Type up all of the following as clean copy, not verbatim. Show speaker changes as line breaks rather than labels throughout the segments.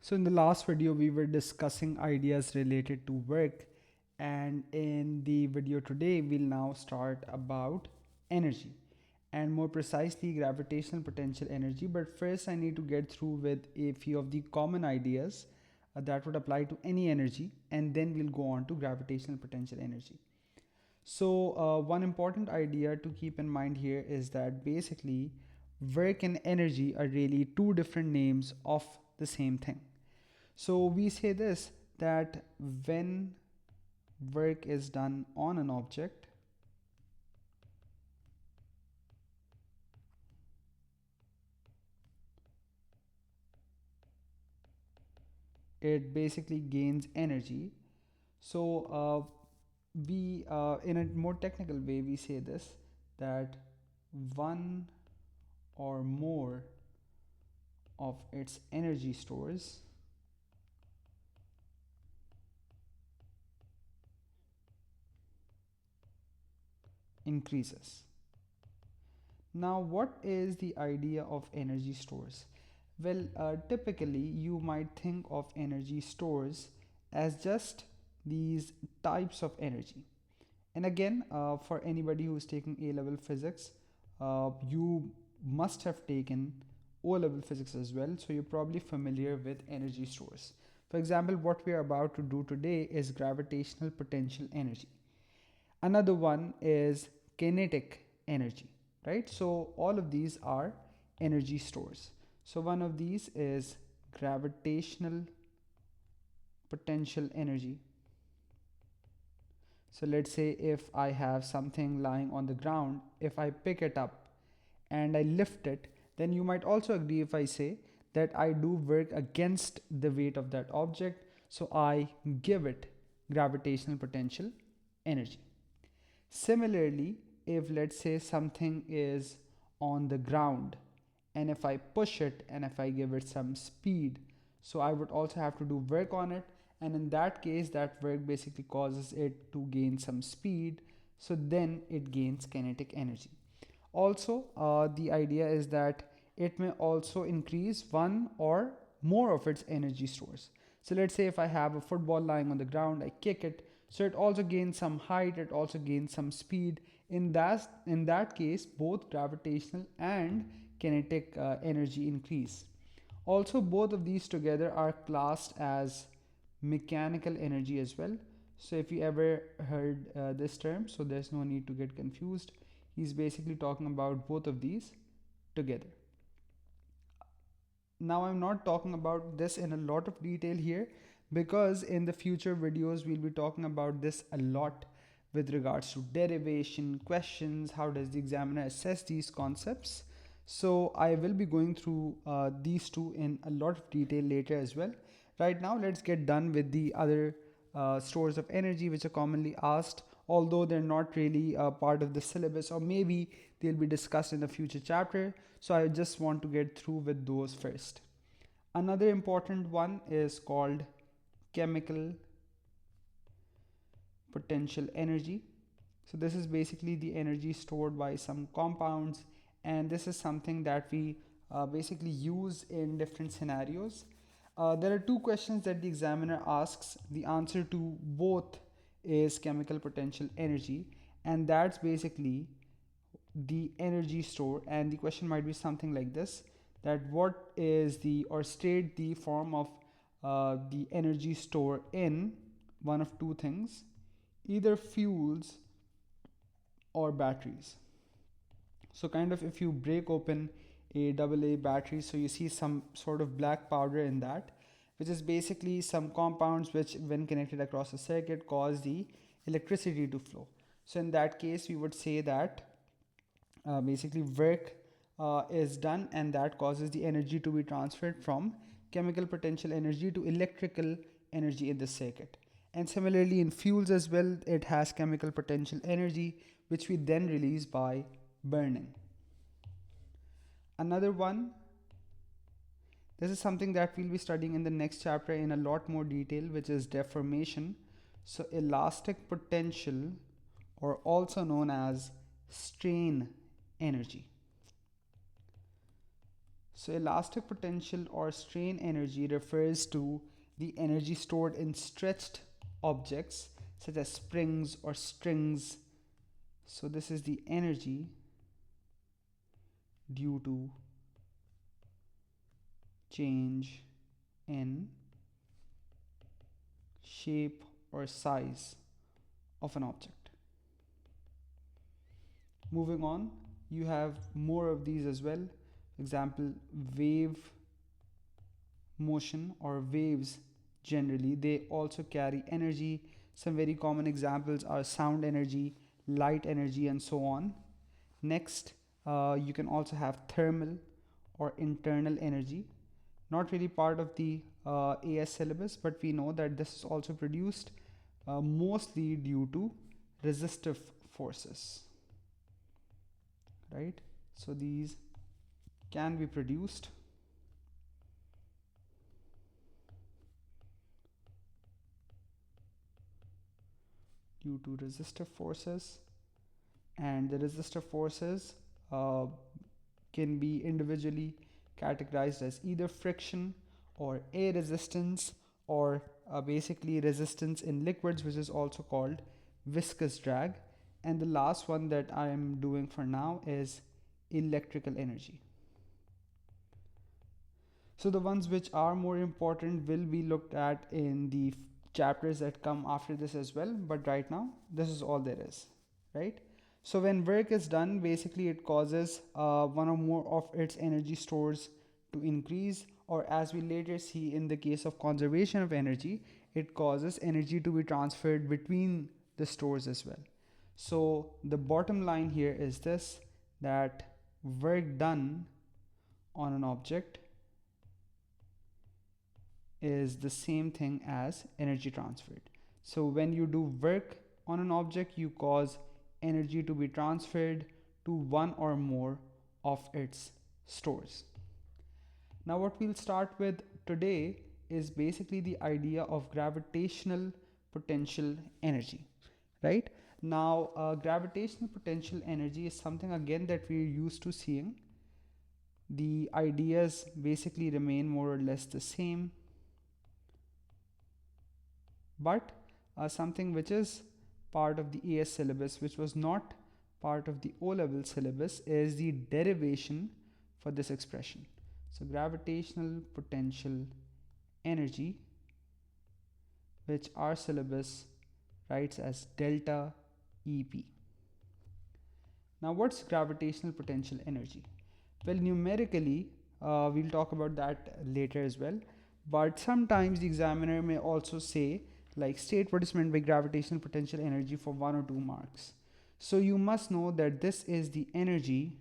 So in the last video, we were discussing ideas related to work, and in the video today, we'll now start about energy and more precisely gravitational potential energy. But first, I need to get through with a few of the common ideas that would apply to any energy, and then we'll go on to gravitational potential energy. So, one important idea to keep in mind here is that basically work and energy are really two different names of the same thing. So we say this, that when work is done on an object, it basically gains energy. So we in a more technical way, we say this, that one or more of its energy stores increases. Now, what is the idea of energy stores? Well, typically you might think of energy stores as just these types of energy. And again, for anybody who's taking A level physics, you must have taken O level physics as well, so you're probably familiar with energy stores. For example, what we are about to do today is gravitational potential energy. Another one is kinetic energy, right? So all of these are energy stores. So one of these is gravitational potential energy. So let's say if I have something lying on the ground, if I pick it up and I lift it, then you might also agree if I say that I do work against the weight of that object, so I give it gravitational potential energy. Similarly, if let's say something is on the ground and if I push it and if I give it some speed, so I would also have to do work on it, and in that case that work basically causes it to gain some speed, so then it gains kinetic energy. Also, the idea is that it may also increase one or more of its energy stores. So let's say if I have a football lying on the ground, I kick it, so it also gains some height, it also gains some speed. In that case, both gravitational and kinetic energy increase. Also, both of these together are classed as mechanical energy as well. So if you ever heard this term, so there's no need to get confused. He's basically talking about both of these together. Now, I'm not talking about this in a lot of detail here, because in the future videos we'll be talking about this a lot with regards to derivation questions, how does the examiner assess these concepts. So I will be going through these two in a lot of detail later as well. Right now, let's get done with the other stores of energy which are commonly asked, although they're not really part of the syllabus, or maybe they'll be discussed in a future chapter. So I just want to get through with those first. Another important one is called chemical potential energy. So this is basically the energy stored by some compounds, and this is something that we basically use in different scenarios. There are two questions that the examiner asks. The answer to both is chemical potential energy, and that's basically the energy store. And the question might be something like this, that what is the, or state the form of the energy store in one of two things, either fuels or batteries. So kind of if you break open a AA battery, so you see some sort of black powder in that, which is basically some compounds which when connected across a circuit cause the electricity to flow. So in that case we would say that basically work is done, and that causes the energy to be transferred from chemical potential energy to electrical energy in the circuit. And similarly in fuels as well, it has chemical potential energy which we then release by burning. Another one, this is something that we'll be studying in the next chapter in a lot more detail, which is deformation. So elastic potential, or also known as strain energy. So elastic potential or strain energy refers to the energy stored in stretched objects such as springs or strings. So this is the energy due to change in shape or size of an object. Moving on, you have more of these as well. Example, wave motion or waves generally, they also carry energy. Some very common examples are sound energy, light energy, and so on. Next, you can also have thermal or internal energy. Not really part of the AS syllabus, but we know that this is also produced mostly due to resistive forces, right? So these can be produced due to resistive forces, and the resistive forces uh, can be individually categorized as either friction or air resistance, or basically resistance in liquids, which is also called viscous drag. And the last one that I am doing for now is electrical energy. So the ones which are more important will be looked at in the chapters that come after this as well. But right now, this is all there is, right? So when work is done, basically it causes one or more of its energy stores to increase, or as we later see in the case of conservation of energy, it causes energy to be transferred between the stores as well. So the bottom line here is this, that work done on an object is the same thing as energy transferred. So when you do work on an object, you cause energy to be transferred to one or more of its stores. Now what we'll start with today is basically the idea of gravitational potential energy, right? Now gravitational potential energy is something again that we're used to seeing. The ideas basically remain more or less the same, but something which is part of the AS syllabus, which was not part of the O level syllabus, is the derivation for this expression. So, gravitational potential energy, which our syllabus writes as delta EP. Now, what's gravitational potential energy? Well, numerically, we'll talk about that later as well. But sometimes the examiner may also say, like, state what is meant by gravitational potential energy for 1 or 2 marks. So you must know that this is the energy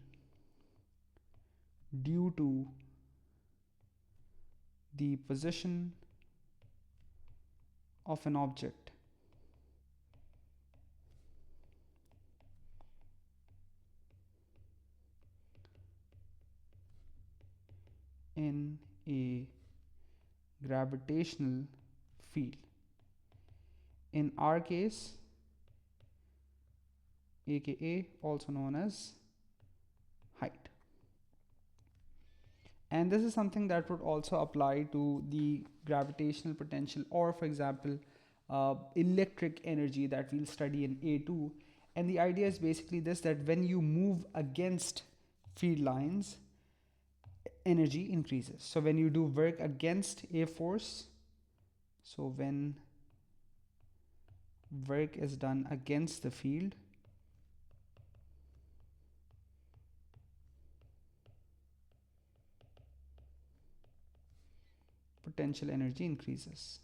due to the position of an object in a gravitational field. In our case, aka also known as height. And this is something that would also apply to the gravitational potential, or for example, electric energy that we'll study in A2. And the idea is basically this, that when you move against field lines, energy increases. So when you do work against a force, so when work is done against the field, potential energy increases.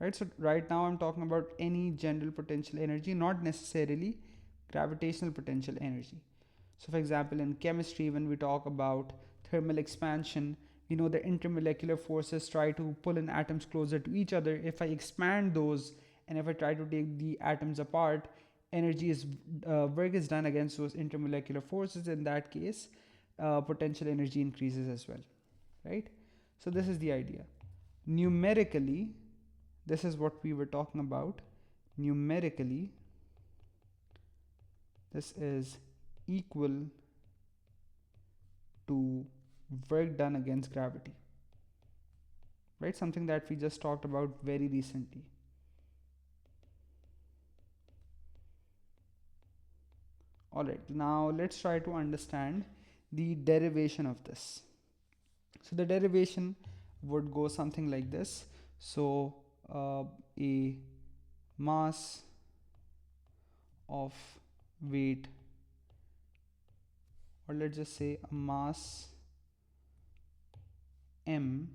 Right, so right now I'm talking about any general potential energy, not necessarily gravitational potential energy. So for example, in chemistry, when we talk about thermal expansion, we know the intermolecular forces try to pull in atoms closer to each other. If I expand those and if I try to take the atoms apart, energy is work is done against those intermolecular forces. In that case, potential energy increases as well, right? So this is the idea. Numerically, this is what we were talking about. Numerically, this is equal to work done against gravity, right? Something that we just talked about very recently. All right, now let's try to understand the derivation of this. So the derivation would go something like this. So a mass of weight, or let's just say a mass m.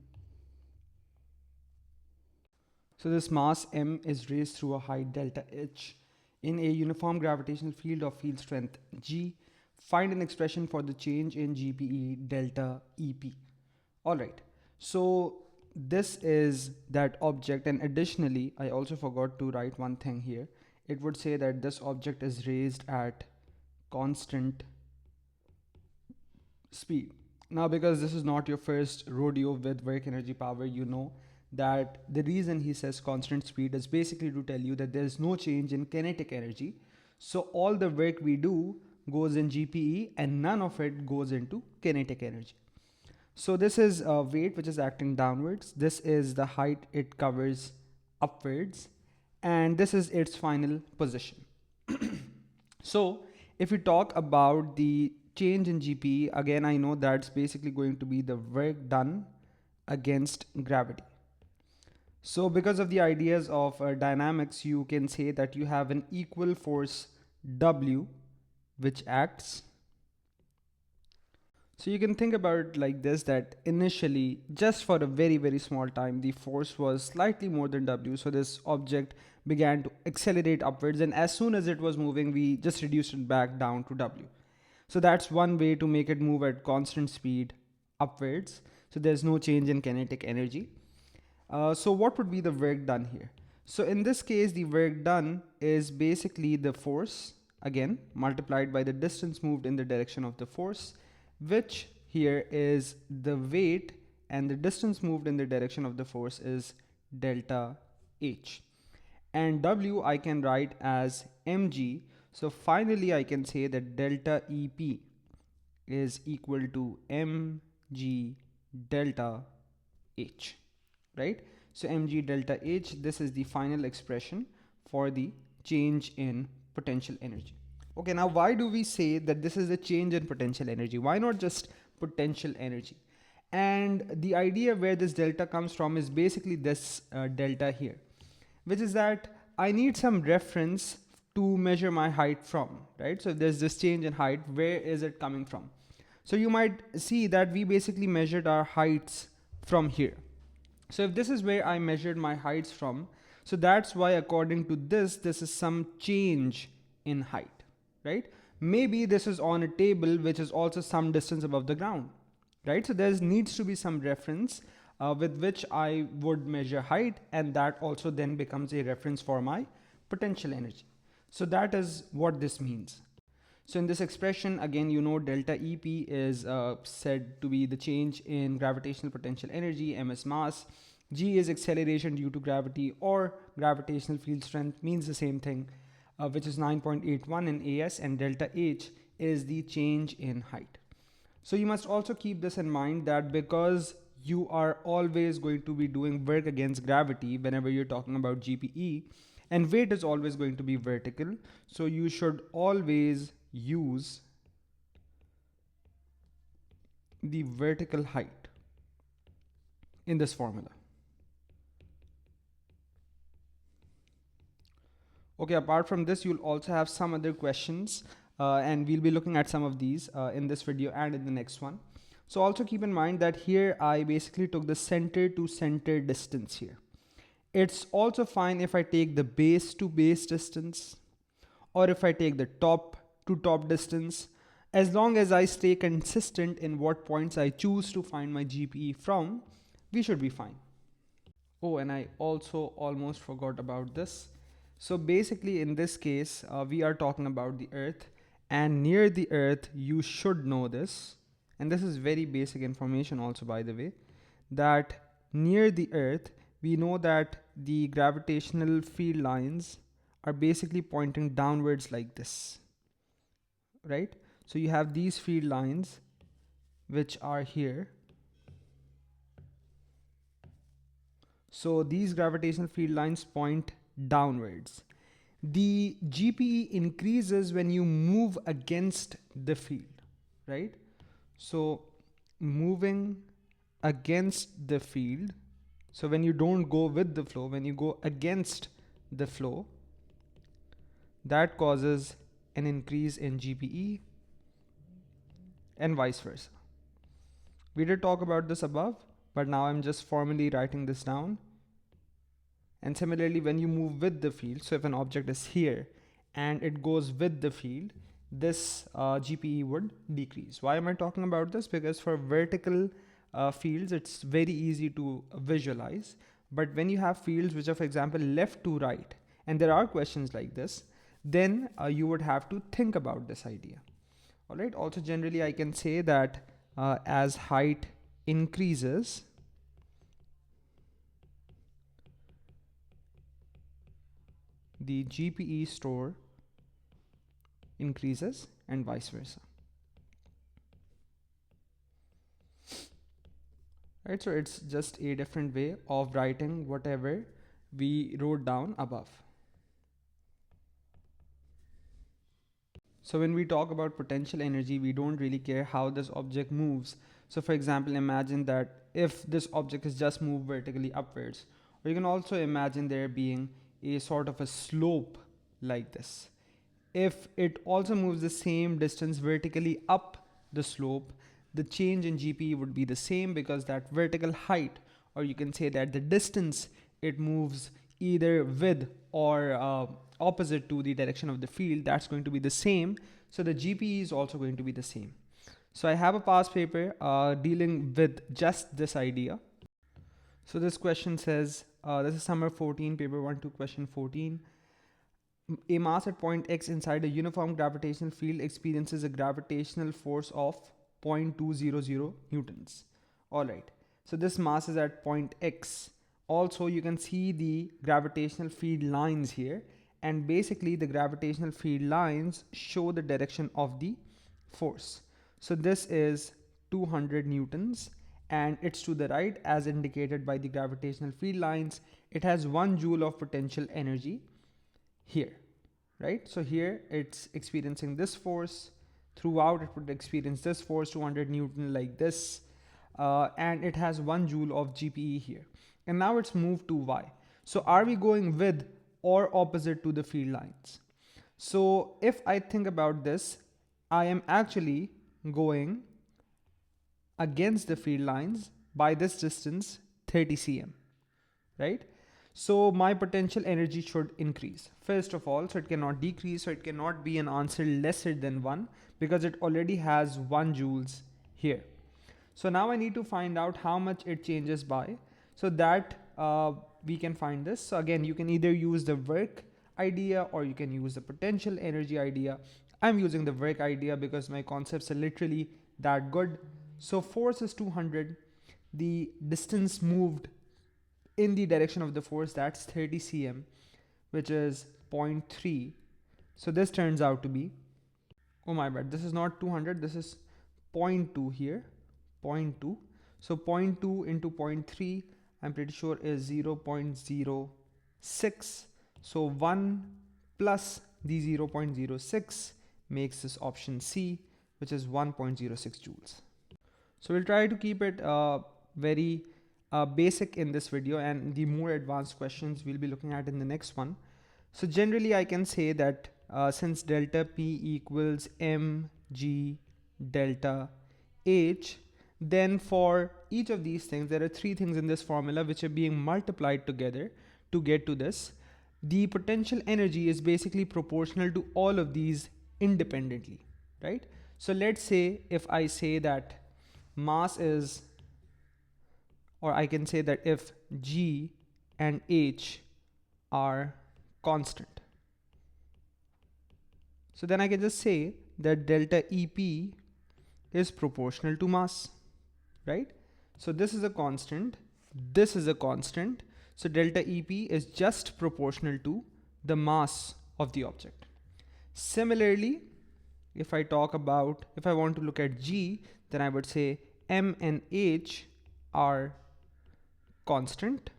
So this mass m is raised through a height delta h in a uniform gravitational field of field strength g. Find an expression for the change in GPE delta EP. All right. So this is that object, and additionally, I also forgot to write one thing here. It would say that this object is raised at constant speed. Now, because this is not your first rodeo with work energy power, you know that the reason he says constant speed is basically to tell you that there is no change in kinetic energy. So all the work we do goes in GPE and none of it goes into kinetic energy. So this is a weight which is acting downwards. This is the height it covers upwards, and this is its final position. So if we talk about the change in GPE, again, I know that's basically going to be the work done against gravity. So because of the ideas of dynamics, you can say that you have an equal force W which acts. So you can think about it like this, that initially, just for a very, very small time, the force was slightly more than W. So this object began to accelerate upwards, and as soon as it was moving, we just reduced it back down to W. So that's one way to make it move at constant speed upwards. So there's no change in kinetic energy. So what would be the work done here? So in this case, the work done is basically the force, again, multiplied by the distance moved in the direction of the force, which here is the weight, and the distance moved in the direction of the force is delta H. And W I can write as mg. So finally I can say that delta EP is equal to mg delta H, right? So mg delta H, this is the final expression for the change in potential energy. Okay, now why do we say that this is a change in potential energy? Why not just potential energy? And the idea where this delta comes from is basically this delta here, which is that I need some reference to measure my height from, right? So if there's this change in height, where is it coming from? So you might see that we basically measured our heights from here. So if this is where I measured my heights from, so that's why according to this is some change in height, right? Maybe this is on a table which is also some distance above the ground, right? So there needs to be some reference with which I would measure height, and that also then becomes a reference for my potential energy. So that is what this means. So in this expression, again, you know delta EP is said to be the change in gravitational potential energy, m is mass, g is acceleration due to gravity, or gravitational field strength means the same thing, which is 9.81 in AS, and delta H is the change in height. So you must also keep this in mind, that because you are always going to be doing work against gravity whenever you're talking about GPE, and weight is always going to be vertical, so you should always use the vertical height in this formula. Okay, apart from this, you'll also have some other questions, and we'll be looking at some of these in this video and in the next one. So also keep in mind that here I basically took the center to center distance here. It's also fine if I take the base to base distance, or if I take the top to top distance, as long as I stay consistent in what points I choose to find my GPE from, we should be fine. Oh, and I also almost forgot about this. So basically in this case, we are talking about the Earth, and near the Earth, you should know this, and this is very basic information also, by the way, that near the Earth, we know that the gravitational field lines are basically pointing downwards like this, right? So you have these field lines which are here. So these gravitational field lines point downwards. The GPE increases when you move against the field, right? So moving against the field. So when you don't go with the flow, when you go against the flow, that causes an increase in GPE and vice versa. We did talk about this above, but now I'm just formally writing this down. And similarly, when you move with the field, so if an object is here and it goes with the field, this GPE would decrease. Why am I talking about this? Because for vertical fields, it's very easy to visualize. But when you have fields which are, for example, left to right, and there are questions like this, then you would have to think about this idea. All right. Also, generally, I can say that as height increases, the GPE store increases and vice versa. Right, so it's just a different way of writing whatever we wrote down above. So when we talk about potential energy, we don't really care how this object moves. So for example, imagine that if this object is just moved vertically upwards, or you can also imagine there being a sort of a slope like this. If it also moves the same distance vertically up the slope, the change in GPE would be the same, because that vertical height, or you can say that the distance it moves either with or opposite to the direction of the field, that's going to be the same. So the GPE is also going to be the same. So I have a past paper dealing with just this idea. So this question says, this is summer 14, paper 1-2, question 14. A mass at point X inside a uniform gravitational field experiences a gravitational force of 0.200 newtons. All right. So this mass is at point X. Also, you can see the gravitational field lines here. And basically, the gravitational field lines show the direction of the force. So this is 200 newtons. And it's to the right as indicated by the gravitational field lines. It has 1 joule of potential energy here, right? So here it's experiencing this force. Throughout it would experience this force, 200 Newton, like this. And it has 1 joule of GPE here. And now it's moved to Y. So are we going with or opposite to the field lines? So if I think about this, I am actually going against the field lines by this distance, 30 cm, right? So my potential energy should increase. First of all, so it cannot decrease, so it cannot be an answer lesser than 1, because it already has 1 joules here. So now I need to find out how much it changes by, so that we can find this. So again, you can either use the work idea or you can use the potential energy idea. I'm using the work idea because my concepts are literally that good. So force is 200. The distance moved in the direction of the force, that's 30 cm, which is 0.3. So this turns out to be, oh my bad, this is not 200, this is 0.2 here, 0.2. So 0.2 into 0.3, I'm pretty sure is 0.06. So 1 plus the 0.06 makes this option C, which is 1.06 joules. So we'll try to keep it very basic in this video, and the more advanced questions we'll be looking at in the next one. So generally I can say that since delta P equals mg delta H, then for each of these things, there are 3 things in this formula which are being multiplied together to get to this. The potential energy is basically proportional to all of these independently, right? So let's say if I say that mass is, or I can say that if G and H are constant, so then I can just say that delta EP is proportional to mass, right? So this is a constant, this is a constant. So delta EP is just proportional to the mass of the object. Similarly, if I want to look at G, then I would say M and H are constant.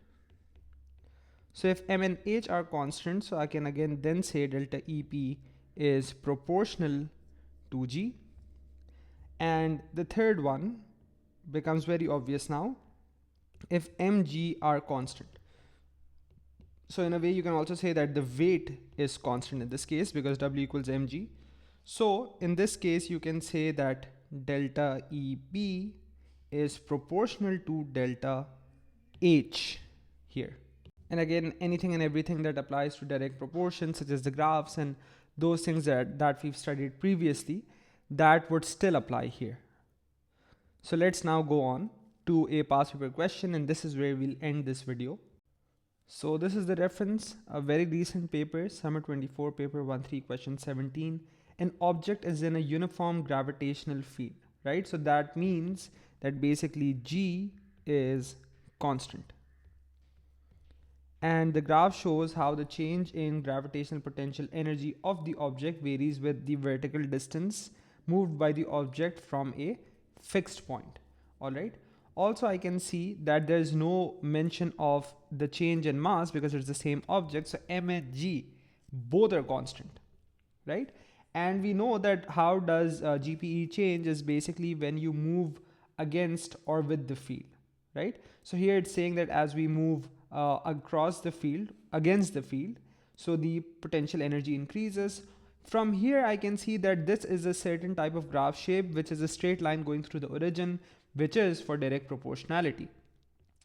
So if M and H are constant, so I can again then say delta EP is proportional to G. And the third one becomes very obvious now. If mg are constant, so in a way you can also say that the weight is constant in this case because W equals mg. So in this case you can say that delta EP is proportional to delta H here. And again, anything and everything that applies to direct proportion, such as the graphs and those things that we've studied previously, that would still apply here. So let's now go on to a past paper question, and this is where we'll end this video. So this is the reference, a very recent paper, summer 24, paper 1-3, question 17. An object is in a uniform gravitational field, right? So that means that basically G is constant. And the graph shows how the change in gravitational potential energy of the object varies with the vertical distance moved by the object from a fixed point. All right. Also, I can see that there's no mention of the change in mass because it's the same object. So M and G, both are constant, right? And we know that how does GPE change is basically when you move against or with the field, right? So here it's saying that as we move across the field, against the field, so the potential energy increases. From here, I can see that this is a certain type of graph shape, which is a straight line going through the origin, which is for direct proportionality.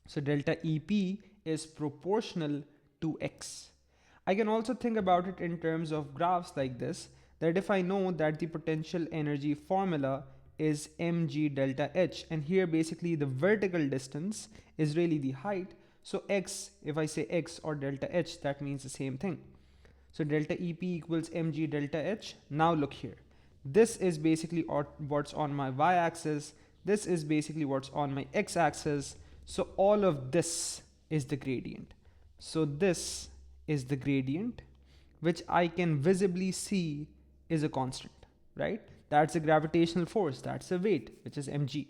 So delta EP is proportional to X. I can also think about it in terms of graphs like this, that if I know that the potential energy formula is mg delta H, and here basically the vertical distance is really the height. So X, if I say X or delta H, that means the same thing. So delta EP equals mg delta H. Now look here. This is basically what's on my y-axis. This is basically what's on my x-axis. So all of this is the gradient. So this is the gradient, which I can visibly see is a constant, right? That's a gravitational force. That's a weight, which is mg.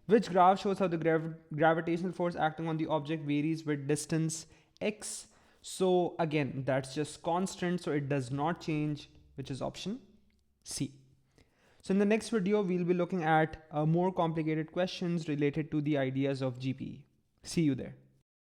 Which graph shows how the gravitational force acting on the object varies with distance x. So again, that's just constant, so it does not change, which is option C. So in the next video, we'll be looking at more complicated questions related to the ideas of GPE. See you there.